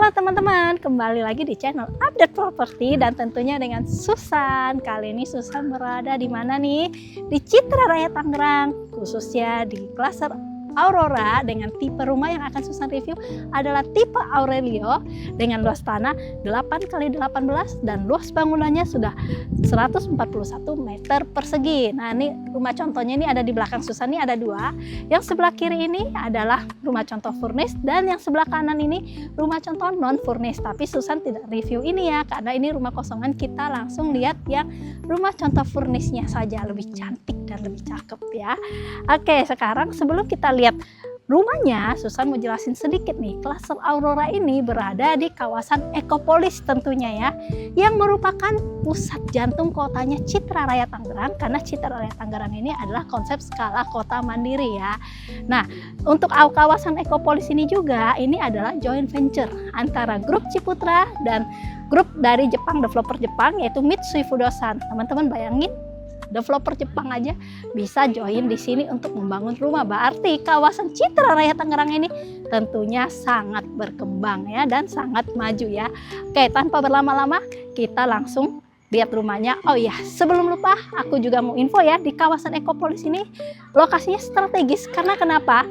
Halo teman-teman, kembali lagi di channel Update Properti dan tentunya dengan Susan. Kali ini Susan berada di mana nih? Di Citra Raya Tangerang, khususnya di klaster Aurora dengan tipe rumah yang akan Susan review adalah tipe Aurelio dengan luas tanah 8x18 dan luas bangunannya sudah 141 meter persegi. Nah, ini rumah contohnya ini ada di belakang Susan, ini ada dua. Yang sebelah kiri ini adalah rumah contoh furnished dan yang sebelah kanan ini rumah contoh non furnished. Tapi Susan tidak review ini ya, karena ini rumah kosongan, kita langsung lihat yang rumah contoh furnishednya saja, lebih cantik dan lebih cakep ya. Oke, sekarang sebelum kita lihat rumahnya, Susan mau jelasin sedikit nih. Klaster Aurora ini berada di kawasan Ekopolis tentunya ya, yang merupakan pusat jantung kotanya Citra Raya Tangerang, karena Citra Raya Tangerang ini adalah konsep skala kota mandiri ya. Nah, untuk kawasan Ekopolis ini juga ini adalah joint venture antara grup Ciputra dan grup dari Jepang, developer Jepang yaitu Mitsui Fudosan. Teman-teman bayangin, developer Jepang aja bisa join di sini untuk membangun rumah. Berarti kawasan Citra Raya Tangerang ini tentunya sangat berkembang ya dan sangat maju ya. Oke, tanpa berlama-lama kita langsung lihat rumahnya. Oh ya, sebelum lupa aku juga mau info ya, di kawasan Ekopolis ini lokasinya strategis. Karena kenapa?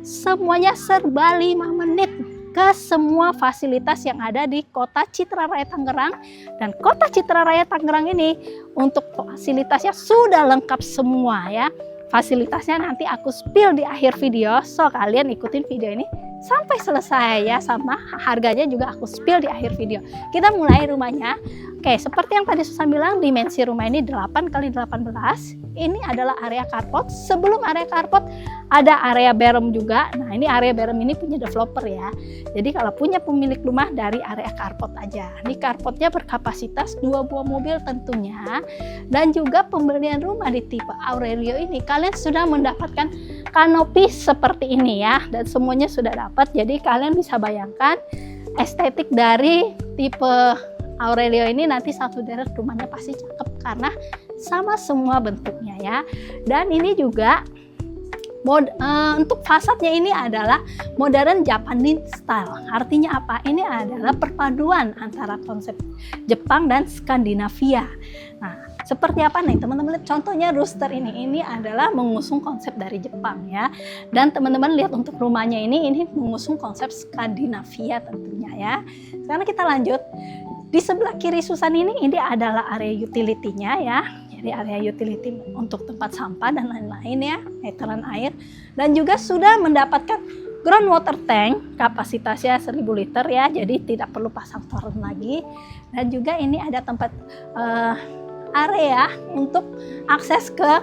Semuanya serba 5 menit ke semua fasilitas yang ada di kota Citra Raya Tangerang. Dan kota Citra Raya Tangerang ini untuk fasilitasnya sudah lengkap semua ya. Fasilitasnya nanti aku spill di akhir video, so kalian ikutin video ini sampai selesai ya, sama harganya juga aku spill di akhir video. Kita mulai rumahnya. Oke, seperti yang tadi Susan bilang, dimensi rumah ini 8x18. Ini adalah area carport. Sebelum area carport ada area berem juga. Nah, ini area berem ini punya developer ya. Jadi kalau punya pemilik rumah dari area carport aja. Ini carportnya berkapasitas 2 buah mobil tentunya. Dan juga pembelian rumah di tipe Aurelio ini kalian sudah mendapatkan kanopi seperti ini ya. Dan semuanya sudah dapat. Jadi kalian bisa bayangkan estetik dari tipe Aurelio ini nanti satu deret rumahnya pasti cakep karena sama semua bentuknya ya. Dan ini juga untuk fasadnya ini adalah modern Japanese style. Artinya apa? Ini adalah perpaduan antara konsep Jepang dan Skandinavia. Nah, seperti apa nih teman-teman? Contohnya rooster ini adalah mengusung konsep dari Jepang ya. Dan teman-teman lihat untuk rumahnya ini mengusung konsep Skandinavia tentunya ya. Sekarang kita lanjut. Di sebelah kiri Susan ini adalah area utility-nya ya. Jadi area utility untuk tempat sampah dan lain-lain ya, meteran air. Dan juga sudah mendapatkan groundwater tank, kapasitasnya 1000 liter ya, jadi tidak perlu pasang toren lagi. Dan juga ini ada tempat area untuk akses ke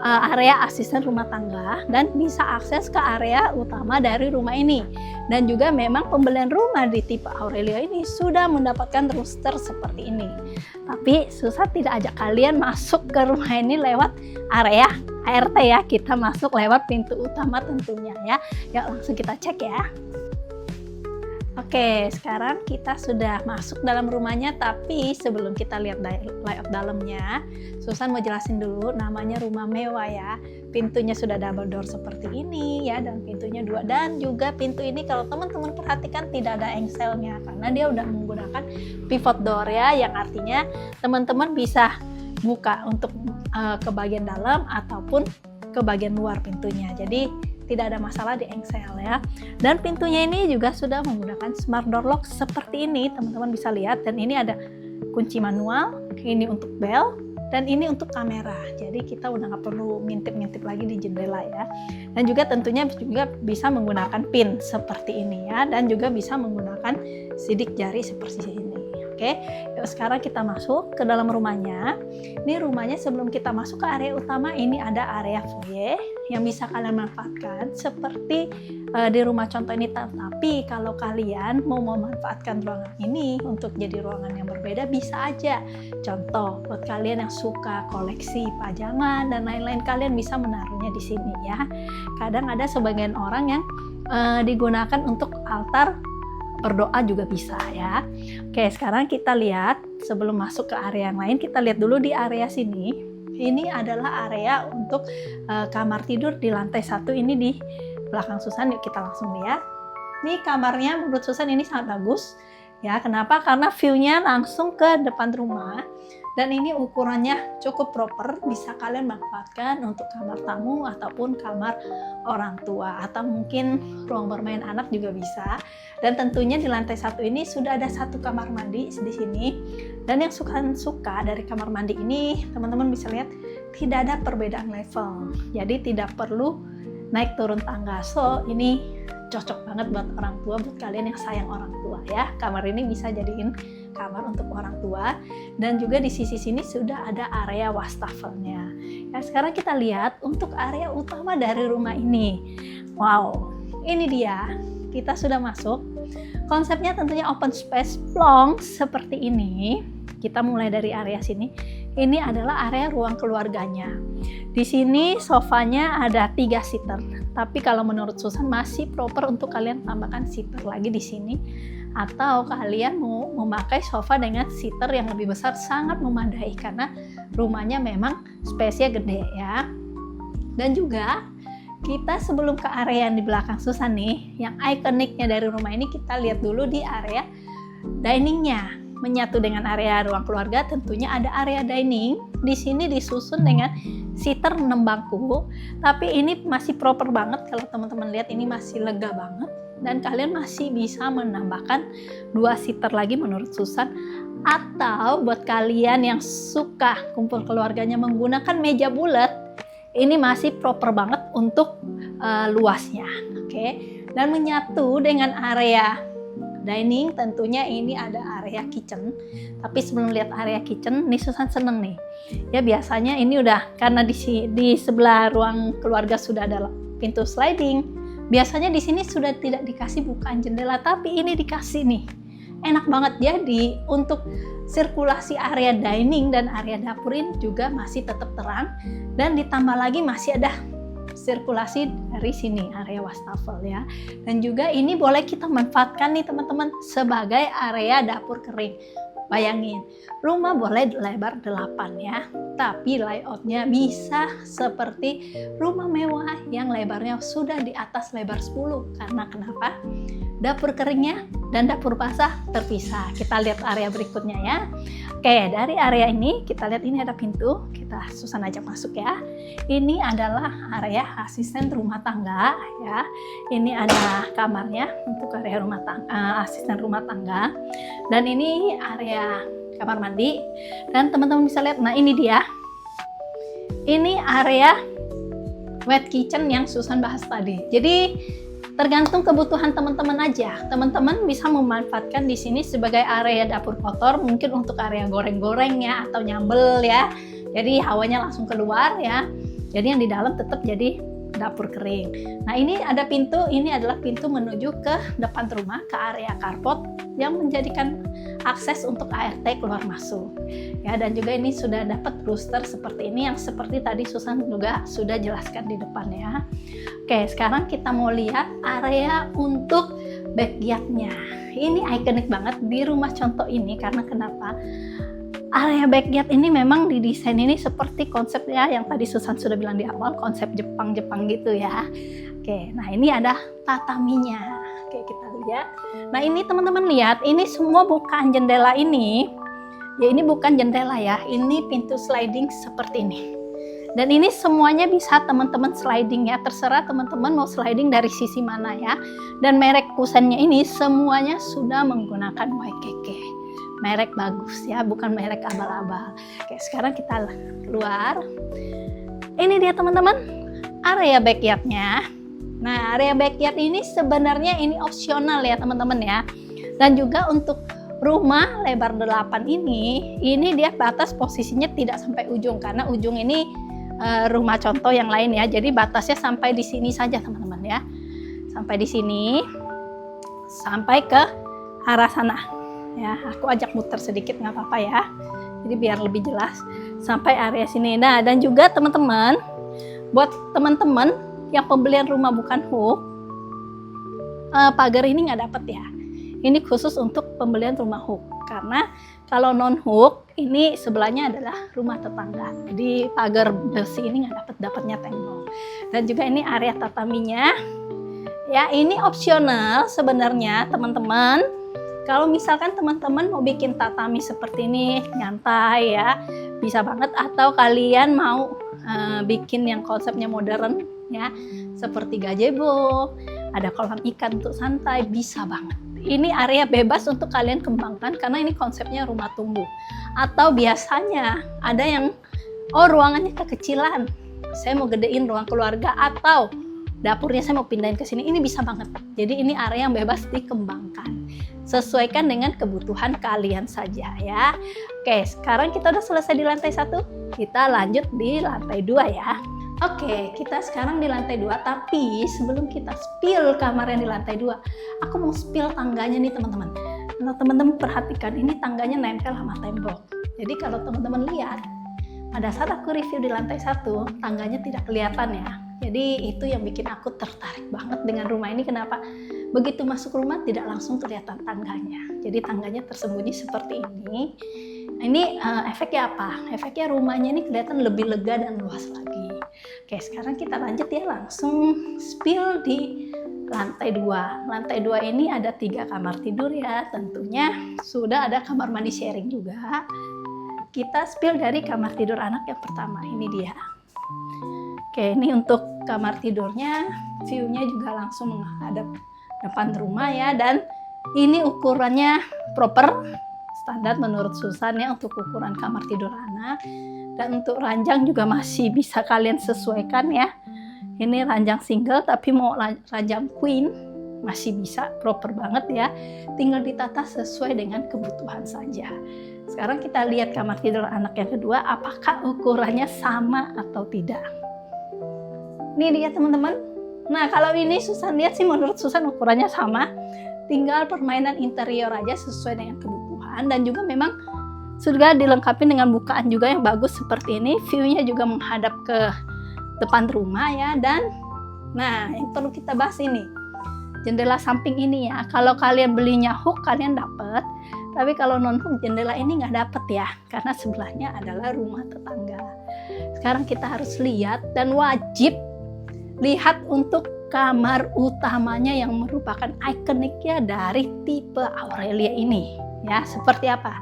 area asisten rumah tangga dan bisa akses ke area utama dari rumah ini. Dan juga memang pembelian rumah di tipe Aurelio ini sudah mendapatkan rooster seperti ini. Tapi Susan tidak ajak kalian masuk ke rumah ini lewat area ART ya, kita masuk lewat pintu utama tentunya ya. Yuk langsung kita cek ya. Oke, sekarang kita sudah masuk dalam rumahnya, tapi sebelum kita lihat layout dalamnya, Susan mau jelasin dulu, namanya rumah mewah ya. Pintunya sudah double door seperti ini ya, dan pintunya 2. Dan juga pintu ini kalau teman-teman perhatikan tidak ada engselnya, karena dia udah menggunakan pivot door ya, yang artinya teman-teman bisa buka untuk ke bagian dalam ataupun ke bagian luar pintunya. Jadi tidak ada masalah di engsel ya. Dan pintunya ini juga sudah menggunakan smart door lock seperti ini, teman-teman bisa lihat. Dan ini ada kunci manual, ini untuk bel, dan ini untuk kamera. Jadi kita udah nggak perlu ngintip-ngintip lagi di jendela ya. Dan juga tentunya juga bisa menggunakan pin seperti ini ya, dan juga bisa menggunakan sidik jari seperti ini. Oke, yuk sekarang kita masuk ke dalam rumahnya. Ini rumahnya sebelum kita masuk ke area utama, ini ada area foyer yang bisa kalian manfaatkan seperti di rumah contoh ini. Tapi kalau kalian mau memanfaatkan ruangan ini untuk jadi ruangan yang berbeda, bisa aja. Contoh buat kalian yang suka koleksi pajangan dan lain-lain, kalian bisa menaruhnya di sini ya. Kadang ada sebagian orang yang digunakan untuk altar berdoa juga bisa ya. Oke, sekarang kita lihat sebelum masuk ke area yang lain, kita lihat dulu di area sini. Ini adalah area untuk kamar tidur di lantai 1 ini di belakang Susan. Yuk kita langsung lihat. Ini kamarnya menurut Susan ini sangat bagus. Ya, kenapa? Karena view-nya langsung ke depan rumah. Dan ini ukurannya cukup proper, bisa kalian manfaatkan untuk kamar tamu ataupun kamar orang tua, atau mungkin ruang bermain anak juga bisa. Dan tentunya di lantai 1 ini sudah ada 1 kamar mandi di sini. Dan yang suka dari kamar mandi ini, teman-teman bisa lihat tidak ada perbedaan level. Jadi tidak perlu naik turun tangga. So ini cocok banget buat orang tua, buat kalian yang sayang orang tua ya. Kamar ini bisa jadiin kamar untuk orang tua. Dan juga di sisi sini sudah ada area wastafelnya. Ya, sekarang kita lihat untuk area utama dari rumah ini. Wow, ini dia. Kita sudah masuk. Konsepnya tentunya open space plong seperti ini. Kita mulai dari area sini. Ini adalah area ruang keluarganya. Di sini sofanya ada 3 seater. Tapi kalau menurut Susan masih proper untuk kalian tambahkan seater lagi di sini. Atau kalian mau memakai sofa dengan seater yang lebih besar, sangat memadai karena rumahnya memang space-nya gede ya. Dan juga kita sebelum ke area yang di belakang Susan nih, yang ikoniknya dari rumah ini, kita lihat dulu di area diningnya. Menyatu dengan area ruang keluarga, tentunya ada area dining. Di sini disusun dengan seater 6 bangku, tapi ini masih proper banget. Kalau teman-teman lihat ini masih lega banget, dan kalian masih bisa menambahkan 2 seater lagi menurut Susan. Atau buat kalian yang suka kumpul keluarganya menggunakan meja bulat, ini masih proper banget untuk luasnya, oke? Dan menyatu dengan area dining, tentunya ini ada area kitchen. Tapi sebelum lihat area kitchen, nih Susan seneng nih. Ya biasanya ini udah, karena di sebelah ruang keluarga sudah ada pintu sliding. Biasanya di sini sudah tidak dikasih bukaan jendela, tapi ini dikasih nih. Enak banget. Jadi untuk sirkulasi area dining dan area dapur ini juga masih tetap terang, dan ditambah lagi masih ada sirkulasi dari sini, area wastafel ya. Dan juga ini boleh kita manfaatkan nih teman-teman sebagai area dapur kering. Bayangin, rumah boleh lebar 8 ya, tapi layoutnya bisa seperti rumah mewah yang lebarnya sudah di atas lebar 10. Karena kenapa? Dapur keringnya dan dapur basah terpisah. Kita lihat area berikutnya ya. Oke, dari area ini kita lihat ini ada pintu. Kita Susan ajak masuk ya. Ini adalah area asisten rumah tangga ya. Ini ada kamarnya untuk area rumah tangga, asisten rumah tangga. Dan ini area kamar mandi. Dan teman-teman bisa lihat, nah ini dia. Ini area wet kitchen yang Susan bahas tadi. Jadi tergantung kebutuhan teman-teman aja. Teman-teman bisa memanfaatkan di sini sebagai area dapur kotor, mungkin untuk area goreng-goreng ya, atau nyambel ya. Jadi hawanya langsung keluar ya. Jadi yang di dalam tetap jadi dapur kering. Nah ini ada pintu, ini adalah pintu menuju ke depan rumah, ke area carport yang menjadikan akses untuk ART keluar masuk. Ya, dan juga ini sudah dapat rooster seperti ini yang seperti tadi Susan juga sudah jelaskan di depan ya. Oke, sekarang kita mau lihat area untuk backyardnya. Ini ikonik banget di rumah contoh ini karena kenapa? Area backyard ini memang didesain ini seperti konsepnya yang tadi Susan sudah bilang di awal, konsep Jepang-Jepang gitu ya. Oke, nah ini ada tataminya. Oke, kita lihat. Nah ini teman-teman lihat, ini semua bukan jendela ini. Ya ini bukan jendela ya, ini pintu sliding seperti ini. Dan ini semuanya bisa teman-teman sliding ya, terserah teman-teman mau sliding dari sisi mana ya. Dan merek kusennya ini semuanya sudah menggunakan Waikiki. Merek bagus ya, bukan merek abal-abal. Oke, sekarang kita keluar. Ini dia teman-teman, area backyardnya. Nah, area backyard ini sebenarnya ini opsional ya teman-teman ya. Dan juga untuk rumah lebar 8 ini dia batas posisinya tidak sampai ujung. Karena ujung ini rumah contoh yang lain ya. Jadi batasnya sampai di sini saja teman-teman ya. Sampai di sini, sampai ke arah sana. Ya, aku ajak muter sedikit nggak apa-apa ya. Jadi biar lebih jelas sampai area sini. Nah, dan juga teman-teman, buat teman-teman yang pembelian rumah bukan hook, pagar ini nggak dapat ya. Ini khusus untuk pembelian rumah hook. Karena kalau non hook, ini sebelahnya adalah rumah tetangga. Jadi pagar besi ini nggak dapatnya tembok. Dan juga ini area tataminya. Ya, ini opsional sebenarnya teman-teman. Kalau misalkan teman-teman mau bikin tatami seperti ini, nyantai ya, bisa banget. Atau kalian mau bikin yang konsepnya modern ya, seperti gazebo, ada kolam ikan untuk santai, bisa banget. Ini area bebas untuk kalian kembangkan karena ini konsepnya rumah tumbuh. Atau biasanya ada yang ruangannya kekecilan, saya mau gedein ruang keluarga atau dapurnya saya mau pindahin ke sini, ini bisa banget. Jadi ini area yang bebas dikembangkan. Sesuaikan dengan kebutuhan kalian saja ya. Oke, sekarang kita udah selesai di lantai 1. Kita lanjut di lantai 2 ya. Oke, kita sekarang di lantai 2, tapi sebelum kita spill kamar yang di lantai 2, aku mau spill tangganya nih teman-teman. Kalau teman-teman perhatikan, ini tangganya nempel sama tembok. Jadi kalau teman-teman lihat, pada saat aku review di lantai 1, tangganya tidak kelihatan ya. Jadi itu yang bikin aku tertarik banget dengan rumah ini. Kenapa? Begitu masuk rumah tidak langsung kelihatan tangganya. Jadi tangganya tersembunyi seperti ini. Ini efeknya apa? Efeknya rumahnya ini kelihatan lebih lega dan luas lagi. Oke, sekarang kita lanjut ya, langsung spill di lantai 2. Lantai 2 ini ada 3 kamar tidur ya. Tentunya sudah ada kamar mandi sharing juga. Kita spill dari kamar tidur anak yang pertama. Ini dia. Oke, ini untuk kamar tidurnya, view-nya juga langsung menghadap depan rumah ya, dan ini ukurannya proper, standar menurut Susan ya untuk ukuran kamar tidur anak. Dan untuk ranjang juga masih bisa kalian sesuaikan ya. Ini ranjang single, tapi mau ranjang queen masih bisa, proper banget ya. Tinggal ditata sesuai dengan kebutuhan saja. Sekarang kita lihat kamar tidur anak yang kedua, apakah ukurannya sama atau tidak. Ini dia teman-teman. Nah, kalau ini Susan lihat sih menurut Susan ukurannya sama. Tinggal permainan interior aja sesuai dengan kebutuhan, dan juga memang sudah dilengkapi dengan bukaan juga yang bagus seperti ini. View-nya juga menghadap ke depan rumah ya. Dan nah, yang perlu kita bahas ini jendela samping ini ya. Kalau kalian belinya hook kalian dapat, tapi kalau non hook jendela ini nggak dapet ya, karena sebelahnya adalah rumah tetangga. Sekarang kita harus lihat dan wajib lihat untuk kamar utamanya yang merupakan ikoniknya dari tipe Aurelia ini ya, seperti apa.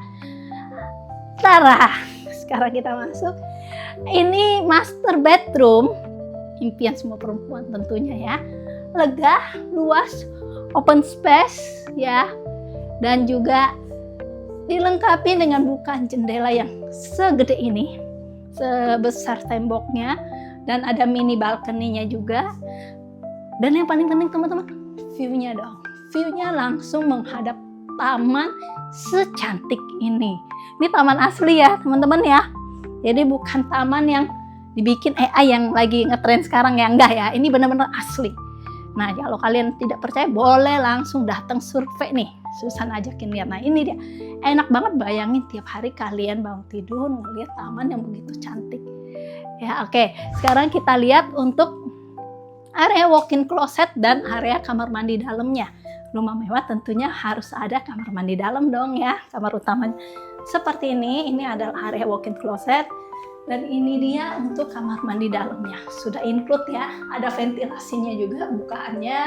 Tara, sekarang kita masuk. Ini master bedroom, impian semua perempuan tentunya ya. Lega, luas, open space ya, dan juga dilengkapi dengan bukaan jendela yang segede ini, sebesar temboknya. Dan ada mini balkoninya juga. Dan yang paling penting teman-teman, view-nya dong. View-nya langsung menghadap taman secantik ini. Ini taman asli ya teman-teman ya. Jadi bukan taman yang dibikin AI yang lagi ngetrend sekarang ya, enggak ya. Ini benar-benar asli. Nah, kalau kalian tidak percaya boleh langsung datang survei nih. Susan ajakin lihat. Nah, ini dia. Enak banget, bayangin tiap hari kalian bangun tidur ngeliat taman yang begitu cantik. Ya, oke. Sekarang kita lihat untuk area walk-in closet dan area kamar mandi dalamnya. Rumah mewah tentunya harus ada kamar mandi dalam dong ya, kamar utamanya. Seperti ini adalah area walk-in closet. Dan ini dia untuk kamar mandi dalamnya. Sudah include ya, ada ventilasinya juga, bukaannya.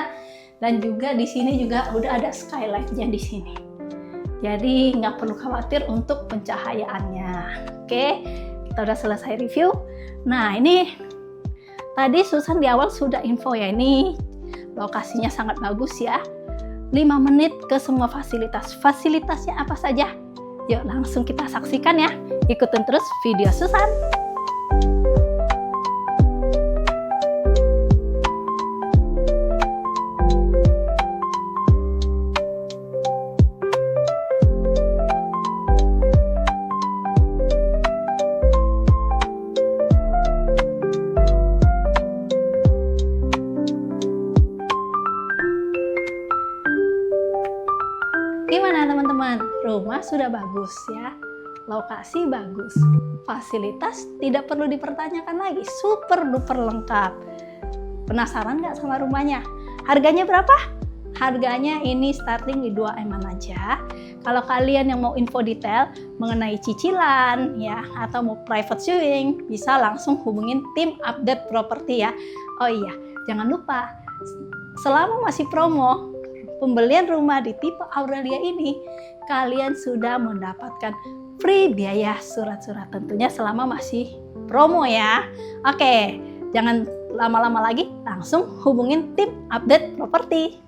Dan juga di sini juga udah ada skylight-nya di sini. Jadi nggak perlu khawatir untuk pencahayaannya. Oke, kita udah selesai review. Nah, ini tadi Susan di awal sudah info ya, ini lokasinya sangat bagus ya. 5 menit ke semua fasilitas. Fasilitasnya apa saja? Yuk langsung kita saksikan ya. Ikutin terus video Susan. Gimana teman-teman? Rumah sudah bagus ya. Lokasi bagus. Fasilitas tidak perlu dipertanyakan lagi. Super duper lengkap. Penasaran nggak sama rumahnya? Harganya berapa? Harganya ini starting di 2M aja. Kalau kalian yang mau info detail mengenai cicilan ya, atau mau private viewing, bisa langsung hubungin tim update properti ya. Oh iya, jangan lupa selama masih promo pembelian rumah di tipe Aurelia ini, kalian sudah mendapatkan free biaya surat-surat, tentunya selama masih promo ya. Oke, jangan lama-lama lagi, langsung hubungin tim update properti.